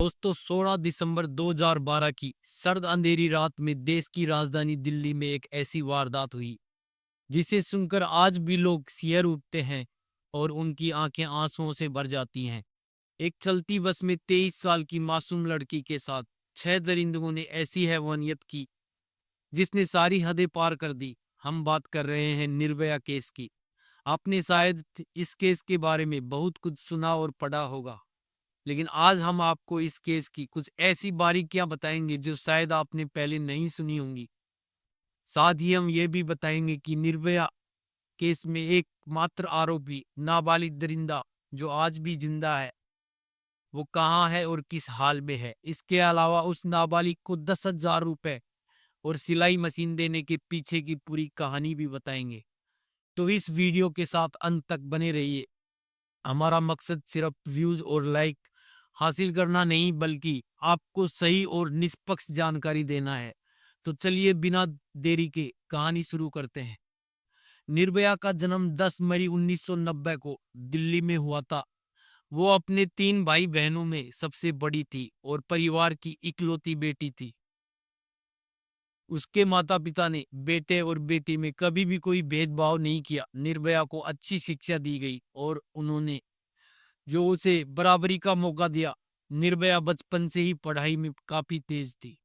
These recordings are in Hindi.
दोस्तों 16 दिसंबर 2012 की सर्द अंधेरी रात में देश की राजधानी दिल्ली में एक ऐसी वारदात हुई जिसे सुनकर आज भी लोग सिहर उठते हैं और उनकी आंखें आंसुओं से भर जाती हैं। एक चलती बस में 23 साल की मासूम लड़की के साथ 6 दरिंदों ने ऐसी हैवानियत की जिसने सारी हदें पार कर दी। हम बात कर रहे हैं निर्भया केस की। आपने शायद इस केस के बारे में बहुत कुछ सुना और पढ़ा होगा, लेकिन आज हम आपको इस केस की कुछ ऐसी बारीकियां बताएंगे जो शायद आपने पहले नहीं सुनी होंगी। साथ ही हम ये भी बताएंगे कि निर्भया केस में एक मात्र आरोपी नाबालिग दरिंदा जो आज भी जिंदा है वो कहाँ है और किस हाल में है। इसके अलावा उस नाबालिग को 10,000 रुपए और सिलाई मशीन देने के पीछे की पूरी कहानी भी बताएंगे। तो इस वीडियो के साथ अंत तक बने रहिए। हमारा मकसद सिर्फ व्यूज और लाइक हासिल करना नहीं बल्कि आपको सही और निष्पक्ष जानकारी देना है। तो चलिए बिना देरी के कहानी शुरू करते हैं। निर्भया का जन्म 10 मई 1990 को दिल्ली में हुआ था। वो अपने 3 भाई बहनों में सबसे बड़ी थी और परिवार की इकलौती बेटी थी। उसके माता पिता ने बेटे और बेटी में कभी भी कोई भेदभाव नहीं किया। निर्भया को अच्छी शिक्षा दी गई और उन्होंने जो उसे बराबरी का मौका दिया। निर्भया बचपन से ही पढ़ाई में काफी तेज थी,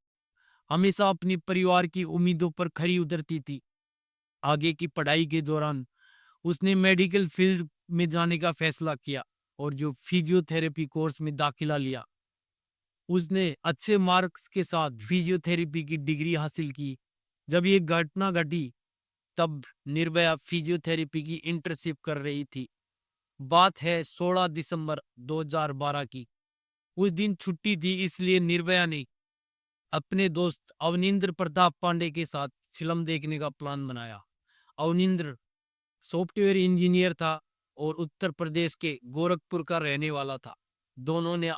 हमेशा अपने परिवार की उम्मीदों पर खरी उतरती थी। आगे की पढ़ाई के दौरान उसने मेडिकल फील्ड में जाने का फैसला किया और जो फिजियोथेरेपी कोर्स में दाखिला लिया। उसने अच्छे मार्क्स के साथ फिजियोथेरेपी की डिग्री हासिल की। जब ये घटना घटी तब निर्भया फिजियोथेरेपी की इंटर्नशिप कर रही थी। बात है 16 दिसंबर 2012 की। उस दिन छुट्टी थी, इसलिए निर्भया ने अपने दोस्त अवनिंद्र प्रताप पांडे के साथ फिल्म देखने का प्लान बनाया। अवनिंद्र सॉफ्टवेयर इंजीनियर था और उत्तर प्रदेश के गोरखपुर का रहने वाला था। दोनों ने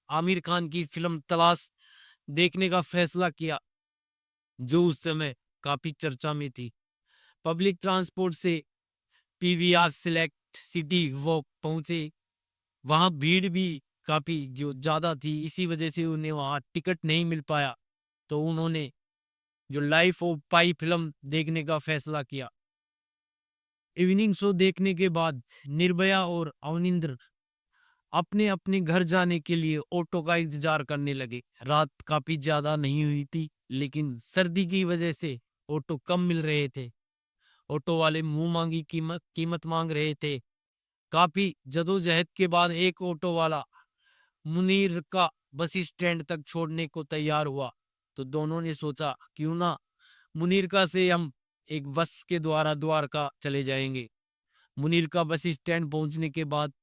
आमिर खान की फिल्म तलाश देखने का फैसला किया जो उस समय काफी चर्चा में थी। पब्लिक ट्रांसपोर्ट से पीवीआर सिलेक्ट सिटी वॉक पहुंचे। वहां भीड़ भी काफी जो ज्यादा थी, इसी वजह से उन्हें वहां टिकट नहीं मिल पाया। तो उन्होंने जो लाइफ ऑफ पाई फिल्म देखने का फैसला किया। इवनिंग शो देखने के बाद निर्भया और अवनिंद्र अपने अपने घर जाने के लिए ऑटो का इंतजार करने लगे। रात काफी ज्यादा नहीं हुई थी, लेकिन सर्दी की वजह से ऑटो कम मिल रहे थे। ऑटो वाले मुंह मांगी कीमत मांग रहे थे। काफी जदोजहद के बाद एक ऑटो वाला मुनीर का बस स्टैंड तक छोड़ने को तैयार हुआ। तो दोनों ने सोचा क्यों ना मुनीर का से हम एक बस के द्वारा द्वारका चले जाएंगे। मुनीर का बस स्टैंड पहुंचने के बाद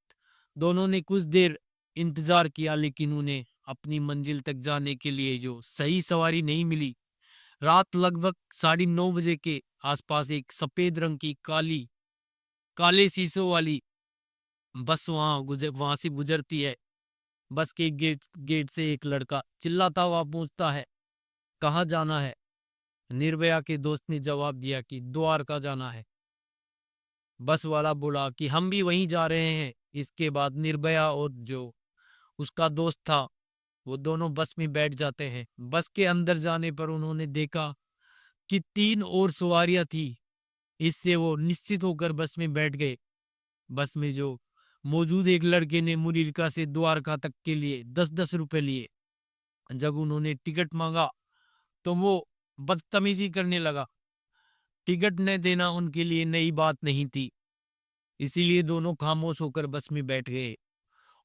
दोनों ने कुछ देर इंतजार किया, लेकिन उन्हें अपनी मंजिल तक जाने के लिए जो सही सवारी नहीं मिली। रात लगभग 9:30 बजे के आसपास एक सफेद रंग की काले शीशों वाली बस वहां से गुजरती है। बस के गेट से एक लड़का चिल्लाता हुआ पूछता है, कहाँ जाना है? निर्भया के दोस्त ने जवाब दिया कि द्वारका जाना है। बस वाला बोला कि हम भी वहीं जा रहे हैं। इसके बाद निर्भया और जो उसका दोस्त था वो दोनों बस में बैठ जाते हैं। बस के अंदर जाने पर उन्होंने देखा कि 3 और सवारियां थी। इससे वो निश्चित होकर बस में बैठ गए। बस में जो मौजूद एक लड़के ने मुनीरका से द्वारका तक के लिए 10-10 रुपए लिए। जब उन्होंने टिकट मांगा तो वो बदतमीजी करने लगा। टिकट न देना उनके लिए नई बात नहीं थी, इसीलिए दोनों खामोश होकर बस में बैठ गए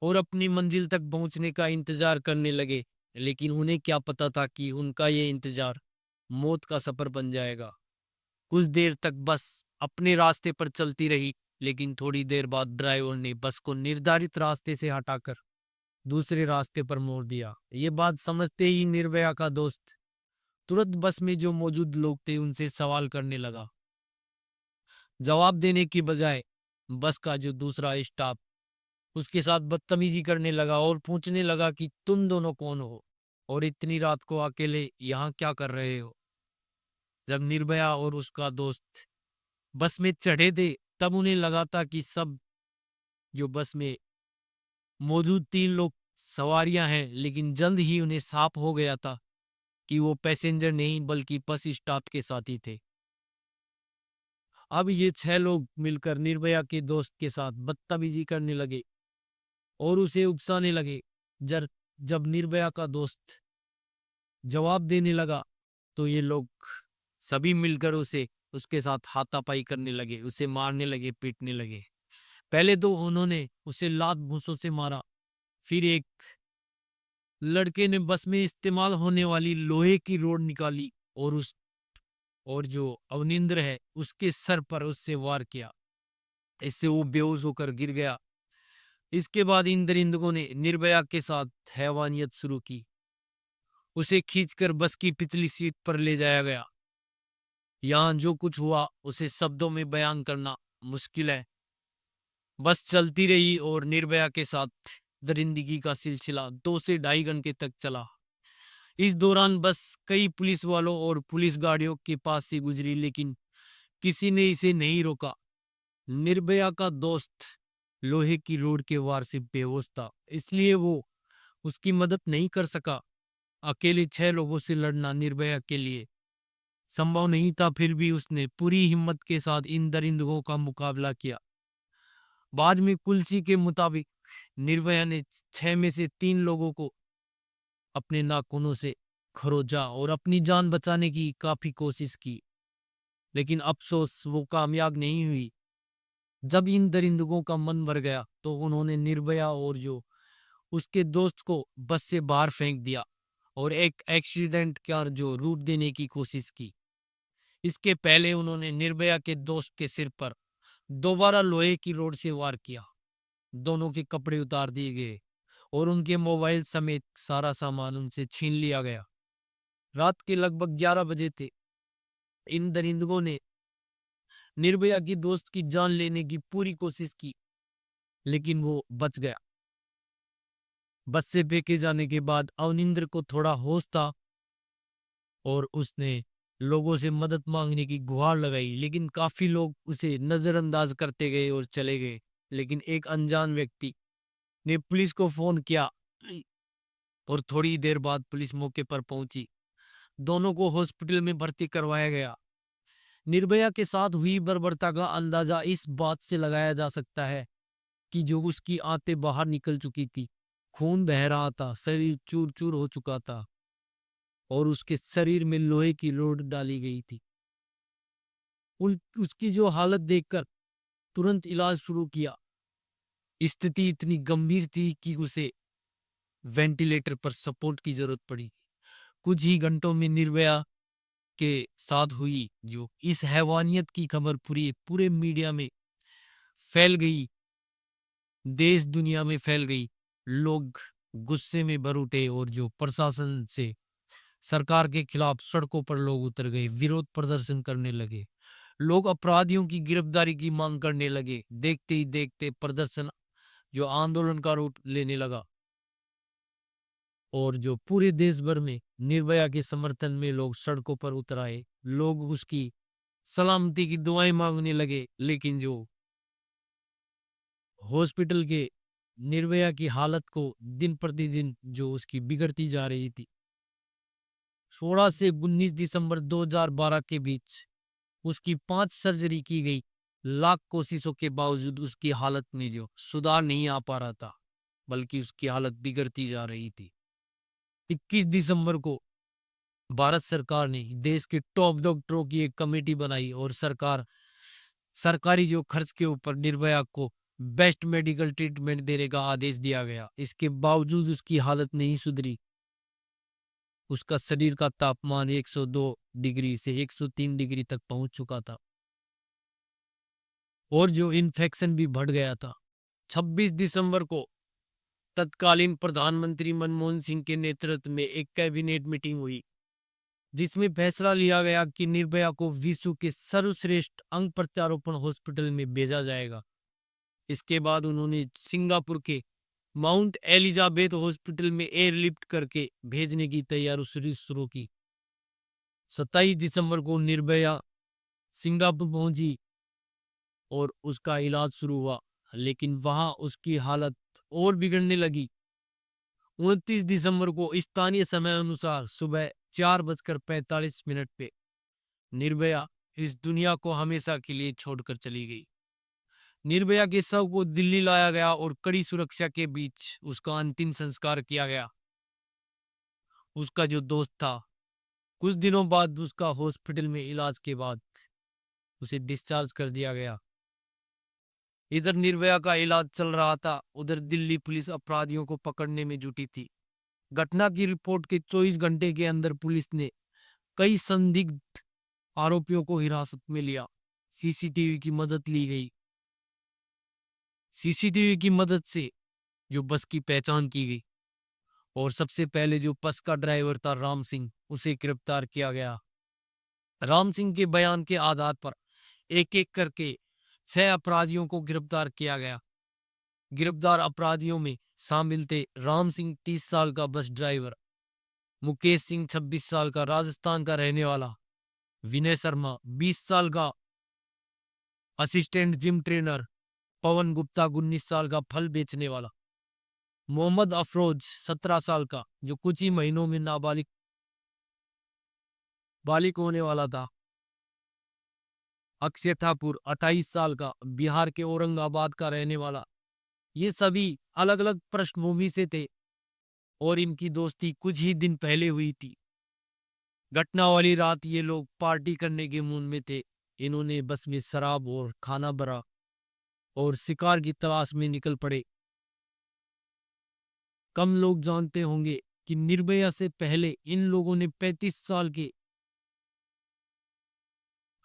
और अपनी मंजिल तक पहुंचने का इंतजार करने लगे। लेकिन उन्हें क्या पता था कि उनका ये इंतजार मौत का सफर बन जाएगा। कुछ देर तक बस अपने रास्ते पर चलती रही, लेकिन थोड़ी देर बाद ड्राइवर ने बस को निर्धारित रास्ते से हटाकर दूसरे रास्ते पर मोड़ दिया। ये बात समझते ही निर्भया का दोस्त तुरंत बस में जो मौजूद लोग थे उनसे सवाल करने लगा। जवाब देने की बजाय बस का जो दूसरा स्टाफ उसके साथ बदतमीजी करने लगा और पूछने लगा कि तुम दोनों कौन हो और इतनी रात को अकेले यहाँ क्या कर रहे हो। जब निर्भया और उसका दोस्त बस में चढ़े थे तब उन्हें लगा था कि सब जो बस में मौजूद 3 लोग सवारियां हैं, लेकिन जल्द ही उन्हें साफ हो गया था कि वो पैसेंजर नहीं बल्कि बस स्टाफ के साथी थे। अब ये 6 लोग मिलकर निर्भया के दोस्त के साथ बदतमीजी करने लगे और उसे उकसाने लगे। जब जब निर्भया का दोस्त जवाब देने लगा तो ये लोग सभी मिलकर उसके साथ हाथापाई करने लगे, उसे मारने लगे, पीटने लगे। पहले तो उन्होंने उसे लात घूंसों से मारा, फिर एक लड़के ने बस में इस्तेमाल होने वाली लोहे की रोड निकाली और जो अवनिंद्र है उसके सर पर उससे वार किया। इससे वो बेहोश होकर गिर गया। इसके बाद इन दरिंदगों ने निर्भया के साथ हैवानियत शुरू की। उसे खींचकर बस की पिछली सीट पर ले जाया गया। यहाँ जो कुछ हुआ उसे शब्दों में बयान करना मुश्किल है। बस चलती रही और निर्भया के साथ दरिंदगी का सिलसिला 2 से ढाई घंटे तक चला। इस दौरान बस कई पुलिस वालों और पुलिस गाड़ियों के पास से गुजरी, लेकिन किसी ने इसे नहीं रोका। निर्भया का दोस्त लोहे की रोड के वार से बेहोश था, इसलिए वो उसकी मदद नहीं कर सका। अकेले 6 लोगों से लड़ना निर्भया के लिए संभव नहीं था, फिर भी उसने पूरी हिम्मत के साथ इन दरिंदों का मुकाबला किया। बाद में कुलसी के मुताबिक निर्भया ने 6 में से 3 लोगों को अपने नाखूनों से खरोचा और अपनी जान बचाने की काफी कोशिश की, लेकिन अफसोस वो कामयाब नहीं हुई। जब इन दरिंदों का मन भर गया तो उन्होंने निर्भया और जो उसके दोस्त को बस से बाहर फेंक दिया और एक एक्सीडेंट का जो रूट देने की कोशिश की। इसके पहले उन्होंने निर्भया के दोस्त के सिर पर दोबारा लोहे की रोड से वार किया। दोनों के कपड़े उतार दिए गए और उनके मोबाइल समेत सारा सामान उनसे छीन लिया गया। रात के लगभग 11 बजे थे। इन दरिंदों ने निर्भया की दोस्त की जान लेने की पूरी कोशिश की, लेकिन वो बच गया। बस से फेंके जाने के बाद अवनिंद्र को थोड़ा होश था और उसने लोगों से मदद मांगने की गुहार लगाई, लेकिन काफी लोग उसे नजरअंदाज करते गए और चले गए। लेकिन एक अनजान व्यक्ति ने पुलिस को फोन किया और थोड़ी देर बाद पुलिस मौके पर पहुंची। दोनों को हॉस्पिटल में भर्ती करवाया गया। निर्भया के साथ हुई बर्बरता का अंदाजा इस बात से लगाया जा सकता है कि जो उसकी आंतें बाहर निकल चुकी थी, खून बह रहा था, शरीर चूर चूर हो चुका था और उसके शरीर में लोहे की रोड डाली गई थी। उसकी जो हालत देखकर तुरंत इलाज शुरू किया। स्थिति इतनी गंभीर थी कि उसे वेंटिलेटर पर सपोर्ट की जरूरत पड़ी। कुछ ही घंटों में निर्भया के साथ हुई जो इस हैवानियत की खबर पूरे मीडिया में फैल गई, देश दुनिया में फैल गई। लोग गुस्से में भर उठे और जो प्रशासन से सरकार के खिलाफ सड़कों पर लोग उतर गए, विरोध प्रदर्शन करने लगे। लोग अपराधियों की गिरफ्तारी की मांग करने लगे। देखते ही देखते प्रदर्शन जो आंदोलन का रूप लेने लगा और जो पूरे देश भर में निर्भया के समर्थन में लोग सड़कों पर उतर आए। लोग उसकी सलामती की दुआएं मांगने लगे, लेकिन जो हॉस्पिटल के निर्भया की हालत को दिन प्रतिदिन जो उसकी बिगड़ती जा रही थी। 16 से 19 दिसंबर 2012 के बीच उसकी 5 सर्जरी की गई। लाख कोशिशों के बावजूद उसकी हालत में जो सुधार नहीं आ पा रहा था, बल्कि उसकी हालत बिगड़ती जा रही थी। 21 दिसंबर को भारत सरकार ने देश के टॉप डॉक्टरों की एक कमेटी बनाई और सरकारी जो खर्च के ऊपर निर्भया को बेस्ट मेडिकल ट्रीटमेंट देने का आदेश दिया गया। इसके बावजूद उसकी हालत नहीं सुधरी। उसका शरीर का तापमान 102 डिग्री से 103 डिग्री तक पहुंच चुका था और जो इन्फेक्शन भी बढ़ गया था। 26 दिसंबर को तत्कालीन प्रधानमंत्री मनमोहन सिंह के नेतृत्व में एक कैबिनेट मीटिंग हुई, जिसमें फैसला लिया गया कि निर्भया को विश्व के सर्वश्रेष्ठ अंग प्रत्यारोपण हॉस्पिटल में भेजा जाएगा। इसके बाद उन्होंने सिंगापुर के माउंट एलिजाबेथ हॉस्पिटल में एयरलिफ्ट करके भेजने की तैयारी शुरू की। 27 दिसंबर को निर्भया सिंगापुर पहुंची और उसका इलाज शुरू हुआ, लेकिन वहां उसकी हालत और बिगड़ने लगी। 29 दिसंबर को स्थानीय समय अनुसार सुबह 4:45 पे निर्भया इस दुनिया को हमेशा के लिए छोड़कर चली गई। निर्भया के शव को दिल्ली लाया गया और कड़ी सुरक्षा के बीच उसका अंतिम संस्कार किया गया। उसका जो दोस्त था, कुछ दिनों बाद उसका हॉस्पिटल में इलाज के बाद उसे डिस्चार्ज कर दिया गया। इधर निर्भया का इलाज चल रहा था, उधर दिल्ली पुलिस अपराधियों को पकड़ने में जुटी थी। घटना की रिपोर्ट के 24 घंटे के अंदर पुलिस ने कई संदिग्ध आरोपियों को हिरासत में लिया। सीसीटीवी की मदद ली गई। सीसीटीवी की मदद से जो बस की पहचान की गई और सबसे पहले जो बस का ड्राइवर था राम सिंह, उसे गिरफ्तार किया गया। राम सिंह के बयान के आधार पर एक एक करके 6 अपराधियों को गिरफ्तार किया गया। गिरफ्तार अपराधियों में शामिल थे राम सिंह 30 साल का बस ड्राइवर, मुकेश सिंह 26 साल का राजस्थान का रहने वाला, विनय शर्मा 20 साल का assistant gym trainer, Pawan Gupta 19 साल का फल बेचने वाला, मोहम्मद अफरोज 17 साल का जो कुछ ही महीनों में नाबालिग होने वाला था, अक्षय ठाकुर 28 साल का बिहार के औरंगाबाद का रहने वाला। ये सभी अलग अलग पृष्ठभूमि से थे और इनकी दोस्ती कुछ ही दिन पहले हुई थी। घटना वाली रात ये लोग पार्टी करने के मूड में थे। इन्होंने बस में शराब और खाना भरा और शिकार की तलाश में निकल पड़े। कम लोग जानते होंगे कि निर्भया से पहले इन लोगों ने 35 साल के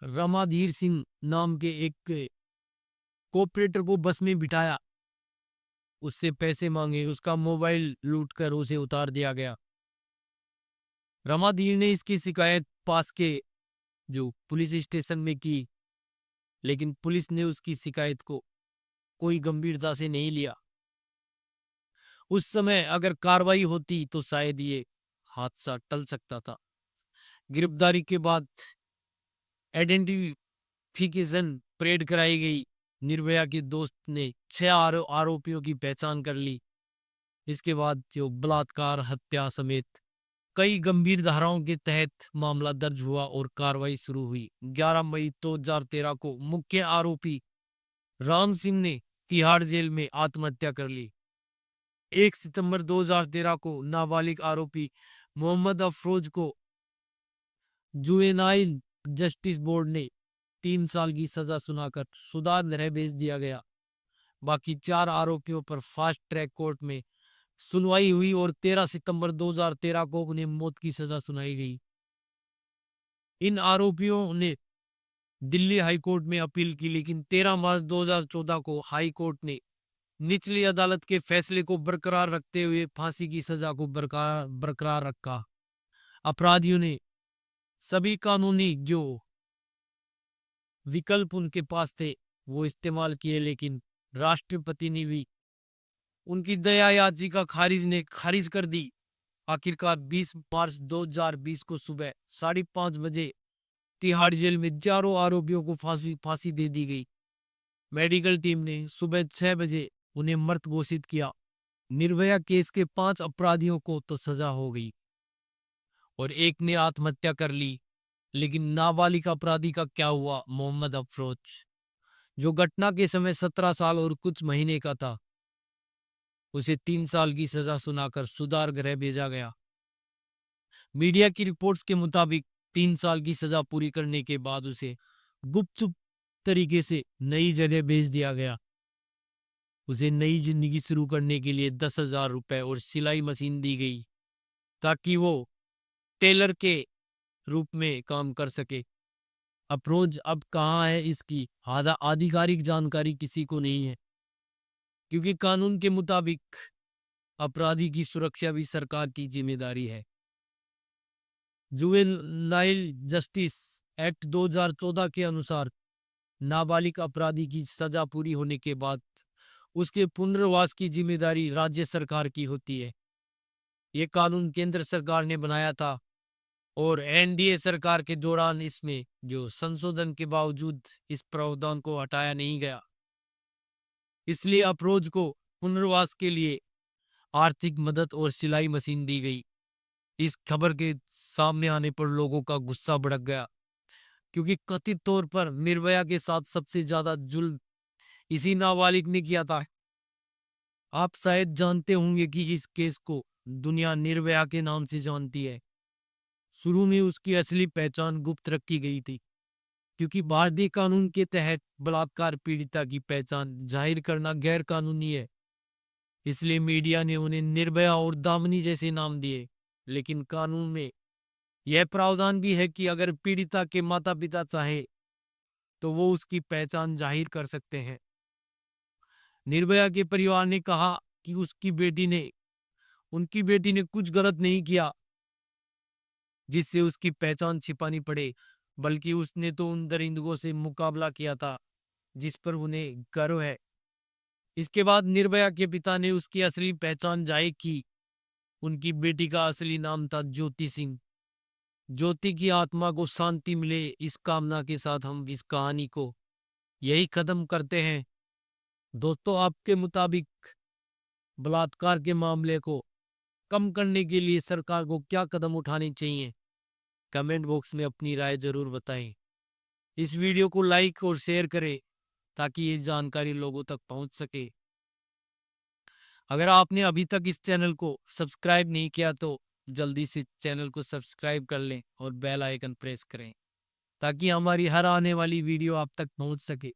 रमाधीर सिंह नाम के एक कोऑपरेटर को बस में बिठाया, उससे पैसे मांगे, उसका मोबाइल लूटकर उसे उतार दिया गया। रमाधीर ने इसकी शिकायत पास के जो पुलिस स्टेशन में की, लेकिन पुलिस ने उसकी शिकायत को कोई गंभीरता से नहीं लिया। उस समय अगर कार्रवाई होती तो शायद ये हादसा टल सकता था। गिरफ्तारी के बाद आइडेंटिफिकेशन परेड कराई गई। निर्भया के दोस्त ने 6 आरोपियों की पहचान कर ली। इसके बाद जो बलात्कार, हत्या समेत कई गंभीर धाराओं के तहत मामला दर्ज हुआ और कार्रवाई शुरू हुई। 11 मई 2013 को मुख्य आरोपी राम सिंह ने तिहाड़ जेल में आत्महत्या कर ली। 1 सितंबर 2013 को नाबालिग आरोपी मोहम्मद अफरोज को जुवेनाइल जस्टिस बोर्ड ने 3 साल की सजा सुनाकर सुधार गृह भेज दिया गया। बाकी 4 आरोपियों पर फास्ट ट्रैक कोर्ट में सुनवाई हुई और 13 सितंबर 2013 को उन्हें मौत की सजा सुनाई गई। इन आरोपियों ने दिल्ली हाई कोर्ट में अपील की, लेकिन 13 मार्च 2014 को हाई कोर्ट ने निचली अदालत के फैसले को बरकरार रखते हुए फांसी की सजा को बरकरार रखा। अपराधियों ने सभी कानूनी जो विकल्प उनके पास थे वो इस्तेमाल किए, लेकिन राष्ट्रपति ने भी उनकी दया याचिका खारिज कर दी। आखिरकार 20 मार्च 2020 को सुबह 5:30 बजे तिहाड़ जेल में चारों आरोपियों को फांसी दे दी गई। मेडिकल टीम ने सुबह 6 बजे उन्हें मृत घोषित किया। निर्भया केस के 5 अपराधियों को तो सजा हो गई और एक ने आत्महत्या कर ली, लेकिन नाबालिग अपराधी का क्या हुआ? मोहम्मद अफरोज, जो घटना के समय 17 साल और कुछ महीने का था, उसे 3 साल की सजा सुनाकर सुधार गृह भेजा गया। मीडिया की रिपोर्ट्स के मुताबिक 3 साल की सजा पूरी करने के बाद उसे गुपचुप तरीके से नई जगह भेज दिया गया। उसे नई जिंदगी शुरू करने के लिए 10,000 रुपए और सिलाई मशीन दी गई ताकि वो टेलर के रूप में काम कर सके। अफरोज अब कहाँ है इसकी आधिकारिक जानकारी किसी को नहीं है, क्योंकि कानून के मुताबिक अपराधी की सुरक्षा भी सरकार की जिम्मेदारी है। जुवेनाइल जस्टिस एक्ट 2014 के अनुसार नाबालिग अपराधी की सजा पूरी होने के बाद उसके पुनर्वास की जिम्मेदारी राज्य सरकार की होती है। ये कानून केंद्र सरकार ने बनाया था और एनडीए सरकार के दौरान इसमें जो संशोधन के बावजूद इस प्रावधान को हटाया नहीं गया। इसलिए अफरोज को पुनर्वास के लिए आर्थिक मदद और सिलाई मशीन दी गई। इस खबर के सामने आने पर लोगों का गुस्सा भड़क गया, क्योंकि कथित तौर पर निर्भया के साथ सबसे ज्यादा जुल्म इसी नाबालिग ने किया था। आप शायद जानते होंगे कि इस केस को दुनिया निर्भया के नाम से जानती है। शुरू में उसकी असली पहचान गुप्त रखी गई थी, क्योंकि भारतीय कानून के तहत बलात्कार पीड़िता की पहचान जाहिर करना गैर कानूनी है। इसलिए मीडिया ने उन्हें निर्भया और दामिनी जैसे नाम दिए। लेकिन कानून में यह प्रावधान भी है कि अगर पीड़िता के माता पिता चाहे तो वो उसकी पहचान जाहिर कर सकते हैं। निर्भया के परिवार ने कहा कि उनकी बेटी ने कुछ गलत नहीं किया जिससे उसकी पहचान छिपानी पड़े, बल्कि उसने तो उन दरिंदों से मुकाबला किया था जिस पर उन्हें गर्व है। इसके बाद निर्भया के पिता ने उसकी असली पहचान जाहिर की। उनकी बेटी का असली नाम था ज्योति सिंह। ज्योति की आत्मा को शांति मिले, इस कामना के साथ हम इस कहानी को यही खत्म करते हैं। दोस्तों, आपके मुताबिक बलात्कार के मामले को कम करने के लिए सरकार को क्या कदम उठाने चाहिए? कमेंट बॉक्स में अपनी राय जरूर बताएं। इस वीडियो को लाइक और शेयर करें ताकि ये जानकारी लोगों तक पहुंच सके। अगर आपने अभी तक इस चैनल को सब्सक्राइब नहीं किया तो जल्दी से चैनल को सब्सक्राइब कर लें और बेल आइकन प्रेस करें ताकि हमारी हर आने वाली वीडियो आप तक पहुंच सके।